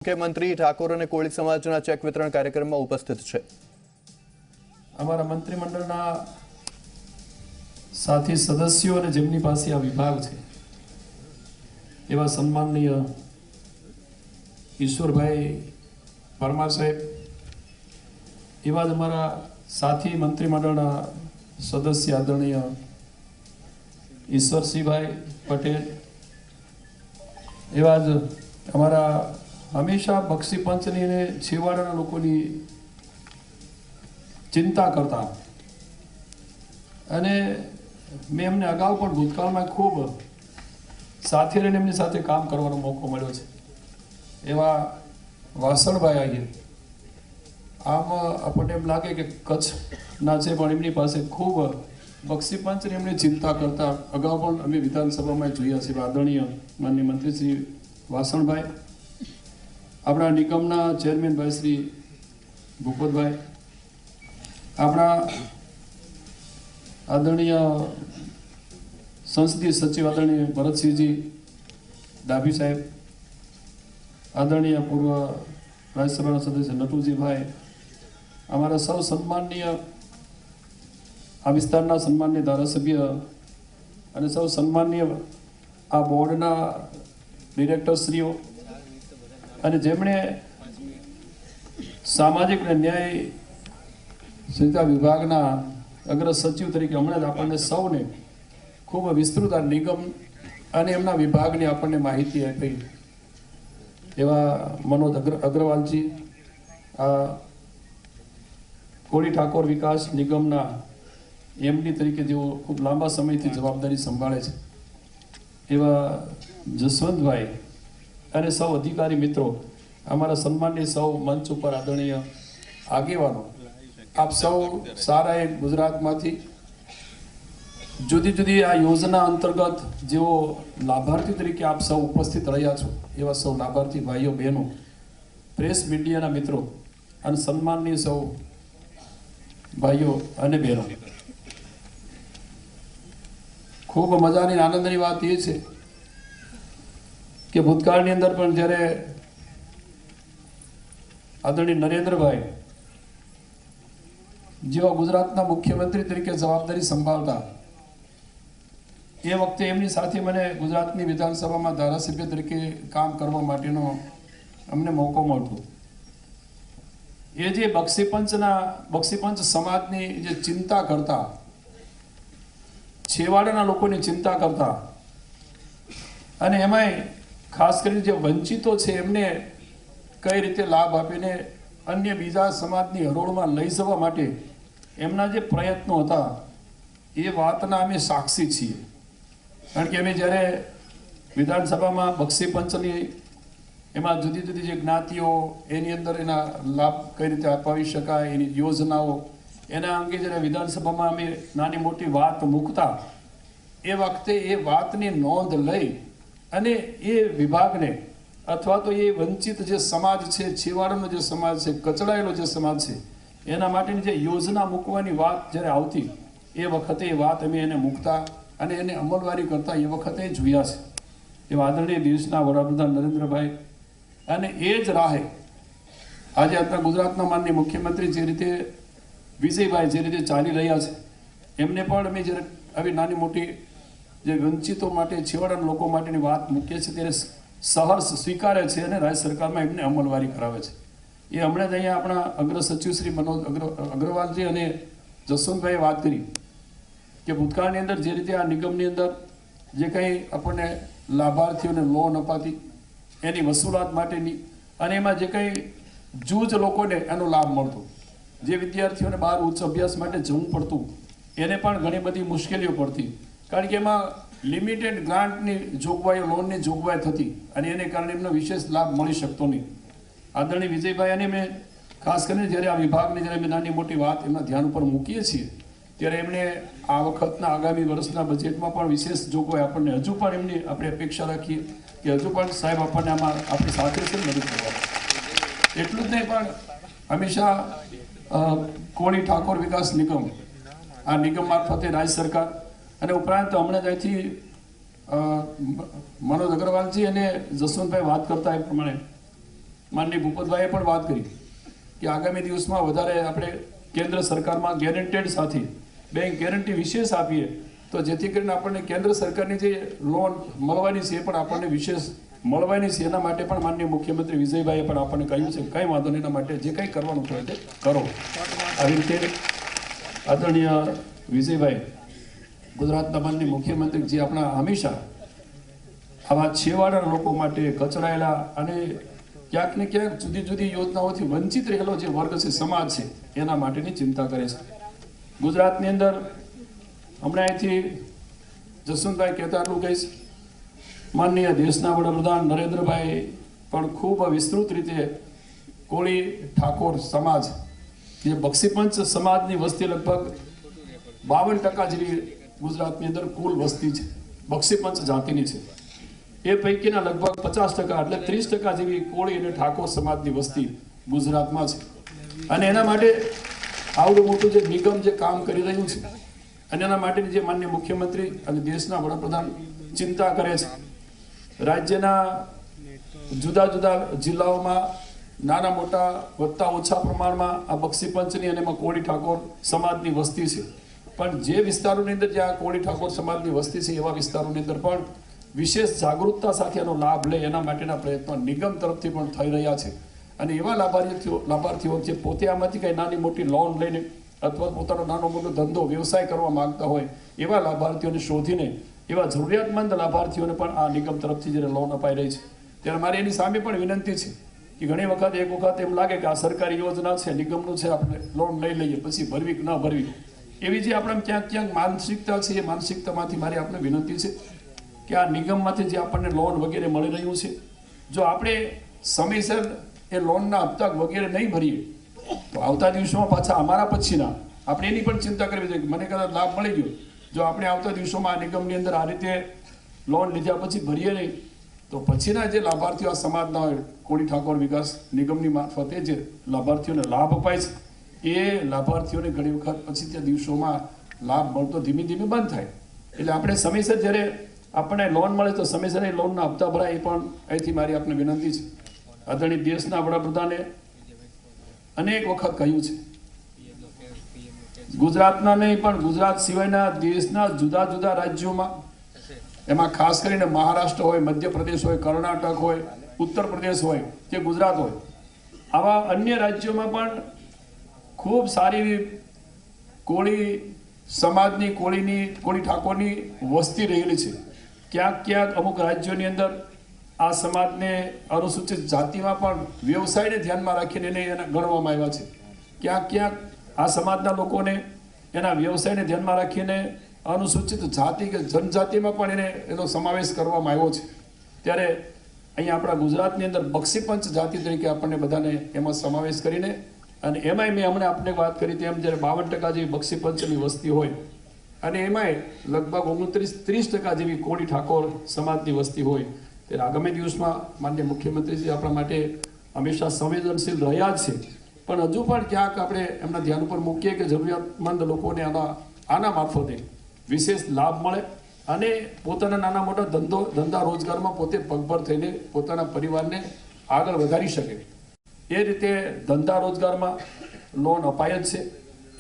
मुख्यमंत्री ठाकोर અને કોળી સમાજના ચેક વિતરણ કાર્યક્રમમાં ઉપસ્થિત છે। અમારા મંત્રીમંડળના સાથી સદસ્યો અને જેમની પાસે આ વિભાગ છે એવા સન્માનનીય ઈશ્વરભાઈ પરમાર સાહેબ, એવા જ અમારા સાથી મંત્રીમંડળના સદસ્ય આદરણીય ઈશ્વરસિંહભાઈ પટેલ, એવા જ અમારા હંમેશા બક્ષી પંચની અને છેવાડાના લોકોની ચિંતા કરતા, અને મેં એમને અગાઉ પણ ભૂતકાળમાં ખૂબ સાથે રહીને એમની સાથે કામ કરવાનો મોકો મળ્યો છે એવા વાસણભાઈ આહિર। આમ આપણને એમ લાગે કે કચ્છના છે, પણ એમની પાસે ખૂબ બક્ષી પંચની એમની ચિંતા કરતા અગાઉ પણ અમે વિધાનસભામાં જોયા છે। આદરણીય માનનીય મંત્રી શ્રી વાસણભાઈ, આપણા નિગમના ચેરમેન ભાઈ શ્રી ભૂપતભાઈ, આપણા આદરણીય સંસદીય સચિવ આદરણીય ભરતસિંહજી ડાભી સાહેબ, આદરણીય પૂર્વ રાજ્યસભાના સદસ્ય નટુજીભાઈ, અમારા સૌ સન્માનનીય આ વિસ્તારના સન્માનનીય ધારાસભ્ય અને સૌ સન્માનનીય આ બોર્ડના ડિરેક્ટરશ્રીઓ, અને જેમણે સામાજિક અને ન્યાય સુવિધા વિભાગના અગ્ર સચિવ તરીકે હમણાં જ આપણને સૌને ખૂબ વિસ્તૃત આ નિગમ અને એમના વિભાગની આપણને માહિતી આપી એવા મનોજ અગ્રવાલજી, આ કોળી ઠાકોર વિકાસ નિગમના એમડી તરીકે જેઓ ખૂબ લાંબા સમયથી જવાબદારી સંભાળે છે એવા જસવંતભાઈ અને સૌ અધિકારી મિત્રો, અમારા સન્માનની સૌ મંચ ઉપર આદરણીય આગેવાનો, આપ સૌ સારા એક ગુજરાતમાંથી જુદી જુદી આ યોજના અંતર્ગત જેઓ લાભાર્થી તરીકે આપ સૌ ઉપસ્થિત રહ્યા છો એવા સૌ લાભાર્થી ભાઈઓ બહેનો, પ્રેસ મીડિયાના મિત્રો અને સન્માનની સૌ ભાઈઓ અને બહેનો, ખૂબ મજાની આનંદની વાત એ છે કે ભૂતકાળની અંદર પણ જ્યારે આદરણીય નરેન્દ્રભાઈ જેવા ગુજરાતના મુખ્યમંત્રી તરીકે જવાબદારી સંભાળતા, એ વખતે એમની સાથે મને ગુજરાતની વિધાનસભામાં ધારાસભ્ય તરીકે કામ કરવા માટેનો અમને મોકો મળતો। એ જે બક્ષીપંચ સમાજની જે ચિંતા કરતા, છેવાડાના લોકોની ચિંતા કરતા, અને એમાંય ખાસ કરીને જે વંચિતો છે એમને કઈ રીતે લાભ આપીને અન્ય બીજા સમાજની હરોળમાં લઈ જવા માટે એમના જે પ્રયત્નો હતા એ વાતના અમે સાક્ષી છીએ। કારણ કે અમે જ્યારે વિધાનસભામાં બક્ષી પંચની એમાં જુદી જુદી જે જ્ઞાતિઓ એની અંદર એના લાભ કઈ રીતે અપાવી શકાય એની યોજનાઓ એના અંગે જ્યારે વિધાનસભામાં અમે નાની મોટી વાત મૂકતા, એ વખતે એ વાતની નોંધ લઈ અને એ વિભાગને અથવા તો એ વંચિત જે સમાજ છે, છેવાડાનો જે સમાજ છે, કચડાયેલો જે સમાજ છે, એના માટેની જે યોજના મૂકવાની વાત જ્યારે આવતી એ વખતે એ વાત અમે એને મૂકતા અને એને અમલવારી કરતા એ વખતે જોયા છે એવા આદરણીય દેશના વડાપ્રધાન નરેન્દ્રભાઈ, અને એ જ રાહે આજે આપણા ગુજરાતના માનનીય મુખ્યમંત્રી જે રીતે વિજયભાઈ જે રીતે ચાલી રહ્યા છે, એમને પણ અમે જ્યારે આવી નાની મોટી જે વંચિતો માટે, છેવાડાના લોકો માટેની વાત મૂકીએ છીએ ત્યારે સહર્ષ સ્વીકારે છે અને રાજ્ય સરકારમાં એમને અમલવારી કરાવે છે। એ હમણાં જ અહીંયા આપણા અગ્ર સચિવ શ્રી મનોજ અગ્રવાલજી અને જસવંતભાઈએ વાત કરી કે ભૂતકાળની અંદર જે રીતે આ નિગમની અંદર જે કંઈ આપણને લાભાર્થીઓને લોન અપાતી એની વસૂલાત માટેની, અને એમાં જે કંઈ જૂજ લોકોને એનો લાભ મળતો, જે વિદ્યાર્થીઓને બહાર ઉચ્ચ અભ્યાસ માટે જવું પડતું એને પણ ઘણી બધી મુશ્કેલીઓ પડતી, કારણ કે એમાં લિમિટેડ ગ્રાન્ટની જોગવાઈઓ, લોનની જોગવાઈ થતી અને એને કારણે એમનો વિશેષ લાભ મળી શકતો નહીં। આદરણીય વિજયભાઈ, અને મેં ખાસ કરીને જ્યારે આ વિભાગની જ્યારે અમે નાની મોટી વાત એમના ધ્યાન ઉપર મૂકીએ છીએ ત્યારે એમણે આ વખતના આગામી વર્ષના બજેટમાં પણ વિશેષ જોગવાઈ આપણને હજુ પણ એમની આપણે અપેક્ષા રાખીએ કે હજુ પણ સાહેબ આપણને આમાં આપણી સાથે છે મદદ કરવા। એટલું જ નહીં, પણ હંમેશા કોળી ઠાકોર વિકાસ નિગમ, આ નિગમ મારફતે રાજ્ય સરકાર અને ઉપરાંત હમણાં જ અહીંથી મનોજ અગ્રવાલજી અને જસવંતભાઈ વાત કરતા એ પ્રમાણે માનનીય ભૂપતભાઈએ પણ વાત કરી કે આગામી દિવસમાં વધારે આપણે કેન્દ્ર સરકારમાં ગેરંટેડ સાથે બેંક ગેરંટી વિશેષ આપીએ તો જેથી કરીને આપણને કેન્દ્ર સરકારની જે લોન મળવાની છે એ પણ આપણને વિશેષ મળવાની છે. એના માટે પણ માનનીય મુખ્યમંત્રી વિજયભાઈએ પણ આપણને કહ્યું છે કંઈ વાંધો નહીં, એના માટે જે કંઈ કરવાનું થાય તે કરો. આવી રીતે આદરણીય વિજયભાઈ ગુજરાતના માનનીય મુખ્યમંત્રી જે આપણા હંમેશા આવા છેવાડાના લોકો માટે કચડાયેલા અને ક્યાંક ને ક્યાંક જુદી જુદી યોજનાઓથી વંચિત રહેલો જે વર્ગ છે, સમાજ છે, એના માટેની ચિંતા કરે છે. ગુજરાતની અંદર હમણાં અહીંથી જસવંતભાઈ કહેતા એટલું કહીશ, માનનીય દેશના વડાપ્રધાન નરેન્દ્રભાઈ પણ ખૂબ વિસ્તૃત રીતે કોળી ઠાકોર સમાજ જે બક્ષીપંચ સમાજની વસ્તી લગભગ 52% જેવી ગુજરાતની અંદર કુલ વસ્તી છે, બક્ષીપંચ જાતિની છે. એ પૈકીના લગભગ 50% એટલે 30% જેવી કોળી અને ઠાકોર સમાજની વસ્તી ગુજરાતમાં છે. અને એના માટે આવડું મોટું જે નિગમ જે કામ કરી રહ્યું છે અને એના માટેની જે માનનીય મુખ્યમંત્રી અને દેશના વડાપ્રધાન ચિંતા કરે છે. રાજ્યના જુદા જુદા જિલ્લાઓમાં નાના મોટા વધતા ઓછા પ્રમાણમાં આ બક્ષીપંચની અને એમાં કોળી ઠાકોર સમાજની વસ્તી છે. પણ જે વિસ્તારોની અંદર જ્યાં કોળી ઠાકોર સમાજની વસ્તી છે એવા વિસ્તારોની અંદર પણ વિશેષ જાગૃતતા સાથે એનો લાભ લે એના માટેના પ્રયત્નો નિગમ તરફથી પણ થઈ રહ્યા છે. અને એવા લાભાર્થીઓ જે પોતે આમાંથી કંઈ નાની મોટી લોન લઈને અથવા પોતાનો નાનો મોટો ધંધો વ્યવસાય કરવા માંગતા હોય એવા લાભાર્થીઓને શોધીને એવા જરૂરિયાતમંદ લાભાર્થીઓને પણ આ નિગમ તરફથી જ્યારે લોન અપાઈ રહી છે ત્યારે મારી એની સામે પણ વિનંતી છે કે ઘણી વખત એક વખત એમ લાગે કે આ સરકારી યોજના છે, નિગમનું છે, આપણે લોન લઈ લઈએ પછી ભરવી કે ન ભરવી, એવી જે આપણે ક્યાંક માનસિકતા છે એ માનસિકતામાંથી મારી આપણે વિનંતી છે કે આ નિગમમાંથી જે આપણને લોન વગેરે મળી રહ્યું છે, જો આપણે સમયસર એ લોનના હપ્તા વગેરે નહીં ભરીએ તો આવતા દિવસોમાં પાછા અમારા પછીના આપણે એની પણ ચિંતા કરવી જોઈએ કે મને કદાચ લાભ મળી ગયો, જો આપણે આવતા દિવસોમાં આ નિગમની અંદર આ રીતે લોન લીધા પછી ભરીએ નહીં તો પછીના જે લાભાર્થીઓ આ સમાજના હોય, કોળી ઠાકોર વિકાસ નિગમની મારફતે જે લાભાર્થીઓને લાભ અપાય છે એ લાભાર્થીઓને ઘણી વખત પછી તે દિવસોમાં લાભ મળતો ધીમે ધીમે બંધ થાય. એટલે આપણે સમયસર જ્યારે આપણને લોન મળે તો સમયસર એ લોનના હપ્તા ભરાય એ પણ અહીંથી મારી આપને વિનંતી છે. આદરણીય દેશના વડાપ્રધાને અનેક વખત કહ્યું છે ગુજરાતના નહીં પણ ગુજરાત સિવાયના દેશના જુદા જુદા રાજ્યોમાં, એમાં ખાસ કરીને મહારાષ્ટ્ર હોય, મધ્યપ્રદેશ હોય, કર્ણાટક હોય, ઉત્તર પ્રદેશ હોય કે ગુજરાત હોય, આવા અન્ય રાજ્યોમાં પણ ખૂબ સારી એવી કોળી સમાજની કોળી ઠાકોરની વસ્તી રહેલી છે. ક્યાંક અમુક રાજ્યોની અંદર આ સમાજને અનુસૂચિત જાતિમાં પણ વ્યવસાયને ધ્યાનમાં રાખીને એને ગણવામાં આવ્યા છે. ક્યાંક આ સમાજના લોકોને એના વ્યવસાયને ધ્યાનમાં રાખીને અનુસૂચિત જાતિ કે જનજાતિમાં પણ એનો સમાવેશ કરવામાં આવ્યો છે. ત્યારે અહીંયા આપણા ગુજરાતની અંદર બક્ષીપંચ જાતિ તરીકે આપણને બધાને એમાં સમાવેશ કરીને અને એમાંય મેં હમણાં આપણે વાત કરી તેમ જ્યારે 52% જેવી બક્ષીપંચની વસ્તી હોય અને એમાંય લગભગ 29-30% જેવી કોળી ઠાકોર સમાજની વસ્તી હોય ત્યારે આગામી દિવસમાં માનનીય મુખ્યમંત્રીજી આપણા માટે હંમેશા સંવેદનશીલ રહ્યા જ છે. પણ હજુ પણ ક્યાંક આપણે એમના ધ્યાન ઉપર મૂકીએ કે જરૂરિયાતમંદ લોકોને આના મારફતે વિશેષ લાભ મળે અને પોતાના નાના મોટા ધંધા રોજગારમાં પોતે પગભર થઈને પોતાના પરિવારને આગળ વધારી શકે એ રીતે ધંધા રોજગારમાં લોન અપાય જ છે.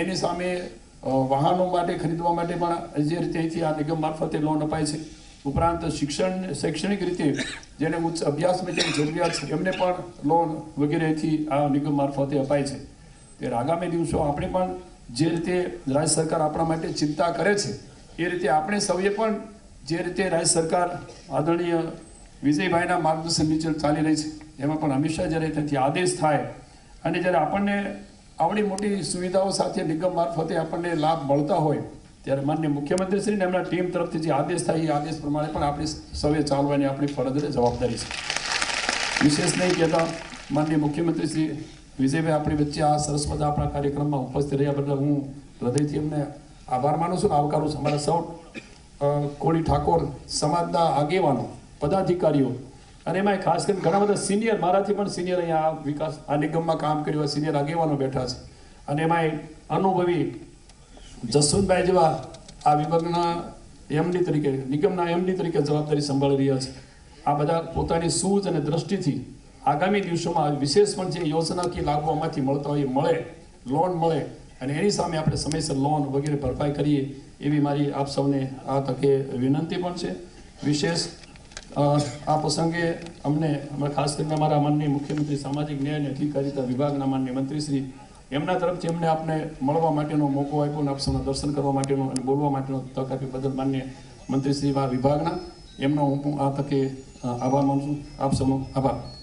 એની સામે વાહનો માટે ખરીદવા માટે પણ જે રીતે અહીંથી આ નિગમ મારફતે લોન અપાય છે. ઉપરાંત શૈક્ષણિક રીતે જેને ઉચ્ચ અભ્યાસ માટેની જરૂરિયાત છે એમને પણ લોન વગેરે અહીંથી આ નિગમ મારફતે અપાય છે. ત્યારે આગામી દિવસો આપણે પણ જે રીતે રાજ્ય સરકાર આપણા માટે ચિંતા કરે છે એ રીતે આપણે સૌએ પણ જે રીતે રાજ્ય સરકાર આદરણીય વિજયભાઈના માર્ગદર્શન નીચે ચાલી રહી છે એમાં પણ હંમેશા જ્યારે ત્યાંથી આદેશ થાય અને જ્યારે આપણને આવડી મોટી સુવિધાઓ સાથે નિગમ મારફતે આપણને લાભ મળતા હોય ત્યારે માનનીય મુખ્યમંત્રીશ્રીને એમના ટીમ તરફથી જે આદેશ થાય એ આદેશ પ્રમાણે પણ આપણે સૌએ ચાલવાની આપણી ફરજ અને જવાબદારી છે. વિશેષ નહીં કહેતા માનનીય મુખ્યમંત્રી શ્રી વિજયભાઈ આપણી વચ્ચે આ સરસ મજા આપણા કાર્યક્રમમાં ઉપસ્થિત રહ્યા બદલ હું હૃદયથી એમને આભાર માનું છું, આવકારું છું. અમારા સૌ કોળી ઠાકોર સમાજના આગેવાનો, પદાધિકારીઓ અને એમાં ખાસ કરીને ઘણા બધા સિનિયર, મારાથી પણ સિનિયર અહીંયા આ નિગમમાં કામ કર્યું સિનિયર આગેવાનો બેઠા છે અને એમાં અનુભવી જસવંતભાઈ જેવા આ વિભાગના એમડી તરીકે નિગમના એમડી તરીકે જવાબદારી સંભાળી રહ્યા છે. આ બધા પોતાની સૂઝ અને દ્રષ્ટિથી આગામી દિવસોમાં વિશેષ પણ જે યોજનાકીય લાભો આમાંથી મળતા હોય એ મળે, લોન મળે અને એની સામે આપણે સમયસર લોન વગેરે ભરપાઈ કરીએ એવી મારી આપ સૌને આ તકે વિનંતી પણ છે. વિશેષ આ પ્રસંગે અમને ખાસ કરીને અમારા માનનીય મુખ્યમંત્રી સામાજિક ન્યાય અને અધિકારિતા વિભાગના માનનીય મંત્રીશ્રી એમના તરફથી અમને આપને મળવા માટેનો મોકો આપ્યો અને આપ સૌના દર્શન કરવા માટેનો અને બોલવા માટેનો તક આપી બદલ માનનીય મંત્રીશ્રી આ વિભાગના એમનો હું આ તકે આભાર માનું છું. આપ સૌનો આભાર.